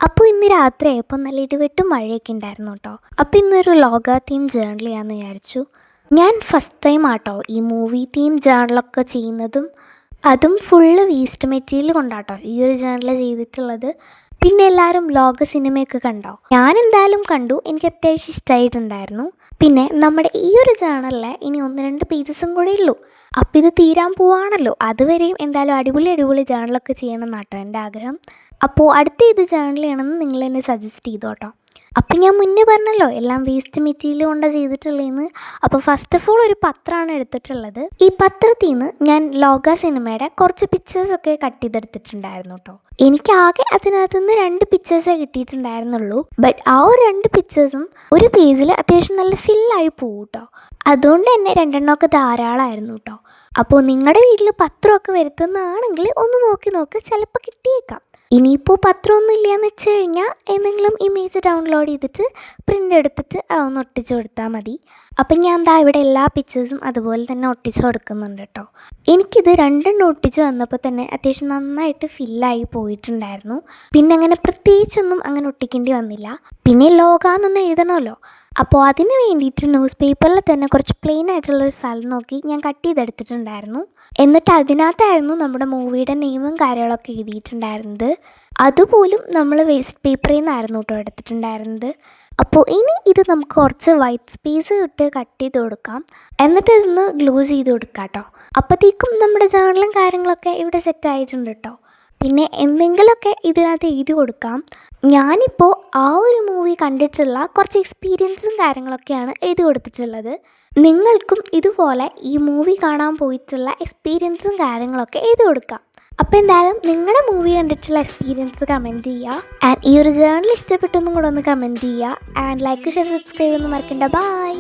അപ്പോൾ ഇന്ന് രാത്രിയായപ്പോൾ നല്ല ഇടിവെട്ടും മഴയൊക്കെ ഉണ്ടായിരുന്നു കേട്ടോ. അപ്പോൾ ഇന്നൊരു ലോക തീം ജേർണൽ ചെയ്യാമെന്ന് വിചാരിച്ചു. ഞാൻ ഫസ്റ്റ് ടൈം ആട്ടോ ഈ മൂവി തീം ജേർണലൊക്കെ ചെയ്യുന്നതും, അതും ഫുള്ള് വേസ്റ്റ് മെറ്റീരിയൽ കൊണ്ടാട്ടോ ഈ ഒരു ജേർണൽ ചെയ്തിട്ടുള്ളത്. പിന്നെ എല്ലാവരും ലോക സിനിമയൊക്കെ കണ്ടോ? ഞാൻ എന്തായാലും കണ്ടു, എനിക്ക് അത്യാവശ്യം ഇഷ്ടമായിട്ടുണ്ടായിരുന്നു. പിന്നെ നമ്മുടെ ഈ ഒരു ജേർണലിലെ ഇനി 1-2 പേജസും കൂടെ ഉള്ളൂ. അപ്പം ഇത് തീരാൻ പോവാണല്ലോ, അതുവരെയും എന്തായാലും അടിപൊളി ജേർണലൊക്കെ ചെയ്യണം എന്നാട്ടോ എൻ്റെ ആഗ്രഹം. അപ്പോൾ അടുത്ത ഇത് ജേർണൽ ചെയ്യണമെന്ന് നിങ്ങൾ എന്നെ സജസ്റ്റ് ചെയ്തു കേട്ടോ. അപ്പം ഞാൻ മുന്നേ പറഞ്ഞല്ലോ എല്ലാം വേസ്റ്റ് മെറ്റീരിയൽ കൊണ്ടാണ് ചെയ്തിട്ടുള്ളതെന്ന്. അപ്പോൾ ഫസ്റ്റ് ഓഫ് ഓൾ ഒരു പത്രമാണ് എടുത്തിട്ടുള്ളത്. ഈ പത്രത്തിൽ നിന്ന് ഞാൻ ലോക സിനിമയുടെ കുറച്ച് പിക്ചേഴ്സൊക്കെ കട്ട് ചെയ്തെടുത്തിട്ടുണ്ടായിരുന്നു കേട്ടോ. എനിക്കാകെ അതിനകത്ത് നിന്ന് 2 പിക്ചേഴ്സേ കിട്ടിയിട്ടുണ്ടായിരുന്നുള്ളൂ. ബട്ട് ആ ഒരു 2 പിക്ചേഴ്സും ഒരു പേജിൽ അത്യാവശ്യം നല്ല ഫില്ലായി പോകും കേട്ടോ. അതുകൊണ്ട് തന്നെ 2 ധാരാളമായിരുന്നു കേട്ടോ. അപ്പോൾ നിങ്ങളുടെ വീട്ടിൽ പത്രമൊക്കെ വരുത്തുന്നതാണെങ്കിൽ ഒന്ന് നോക്ക്, ചിലപ്പോൾ കിട്ടിയേക്കാം. ഇനിയിപ്പോൾ പത്രമൊന്നും ഇല്ലയെന്ന് വെച്ച് കഴിഞ്ഞാൽ എന്തെങ്കിലും ഇമേജ് ഡൗൺലോഡ് ചെയ്തിട്ട് പ്രിൻ്റ് എടുത്തിട്ട് ഒന്ന് ഒട്ടിച്ച് കൊടുത്താൽ മതി. അപ്പം ഞാൻ എന്താ ഇവിടെ എല്ലാ പിക്ചേഴ്സും അതുപോലെ തന്നെ ഒട്ടിച്ച് കൊടുക്കുന്നുണ്ട് കേട്ടോ. എനിക്കിത് 2 ഒട്ടിച്ച് വന്നപ്പോൾ തന്നെ അത്യാവശ്യം നന്നായിട്ട് ഫില്ലായി പോയിട്ടുണ്ടായിരുന്നു. പിന്നെ അങ്ങനെ പ്രത്യേകിച്ചൊന്നും അങ്ങനെ ഒട്ടിക്കേണ്ടി വന്നില്ല. പിന്നെ ലോകാന്നൊന്ന് എഴുതണമല്ലോ, അപ്പോൾ അതിന് വേണ്ടിയിട്ട് ന്യൂസ് പേപ്പറിൽ തന്നെ കുറച്ച് പ്ലെയിൻ ആയിട്ടുള്ളൊരു സ്ഥലം നോക്കി ഞാൻ കട്ട് ചെയ്തെടുത്തിട്ടുണ്ടായിരുന്നു. എന്നിട്ട് അതിനകത്തായിരുന്നു നമ്മുടെ മൂവിയുടെ നെയിമും കാര്യങ്ങളൊക്കെ എഴുതിയിട്ടുണ്ടായിരുന്നത്. അതുപോലും നമ്മൾ വേസ്റ്റ് പേപ്പറിൽ നിന്നായിരുന്നു കേട്ടോ എടുത്തിട്ടുണ്ടായിരുന്നത്. അപ്പോൾ ഇനി ഇത് നമുക്ക് കുറച്ച് വൈറ്റ് സ്പേസ് ഇട്ട് കട്ട് ചെയ്ത് കൊടുക്കാം. എന്നിട്ട് ഇതൊന്ന് ഗ്ലൂ ചെയ്ത് കൊടുക്കാം കേട്ടോ. അപ്പോഴത്തേക്കും നമ്മുടെ ജേർണലും കാര്യങ്ങളൊക്കെ ഇവിടെ സെറ്റായിട്ടുണ്ട് കേട്ടോ. പിന്നെ എന്തെങ്കിലുമൊക്കെ ഇതിനകത്ത് എഴുതി കൊടുക്കാം. ഞാനിപ്പോൾ ആ ഒരു മൂവി കണ്ടിട്ടുള്ള കുറച്ച് എക്സ്പീരിയൻസും കാര്യങ്ങളൊക്കെയാണ് എഴുതി കൊടുത്തിട്ടുള്ളത്. നിങ്ങൾക്കും ഇതുപോലെ ഈ മൂവി കാണാൻ പോയിട്ടുള്ള എക്സ്പീരിയൻസും കാര്യങ്ങളൊക്കെ എഴുതി കൊടുക്കാം. അപ്പോൾ എന്തായാലും നിങ്ങളുടെ മൂവി കണ്ടിട്ടുള്ള എക്സ്പീരിയൻസ് കമൻറ്റ് ചെയ്യുക. ആൻഡ് ഈ ഒരു ജേർണൽ ഇഷ്ടപ്പെട്ടൊന്നും കൂടെ ഒന്ന് കമൻറ്റ് ചെയ്യുക. ആൻഡ് ലൈക്ക്, ഷെയർ, സബ്സ്ക്രൈബ് ഒന്നും മറക്കണ്ട. ബൈ.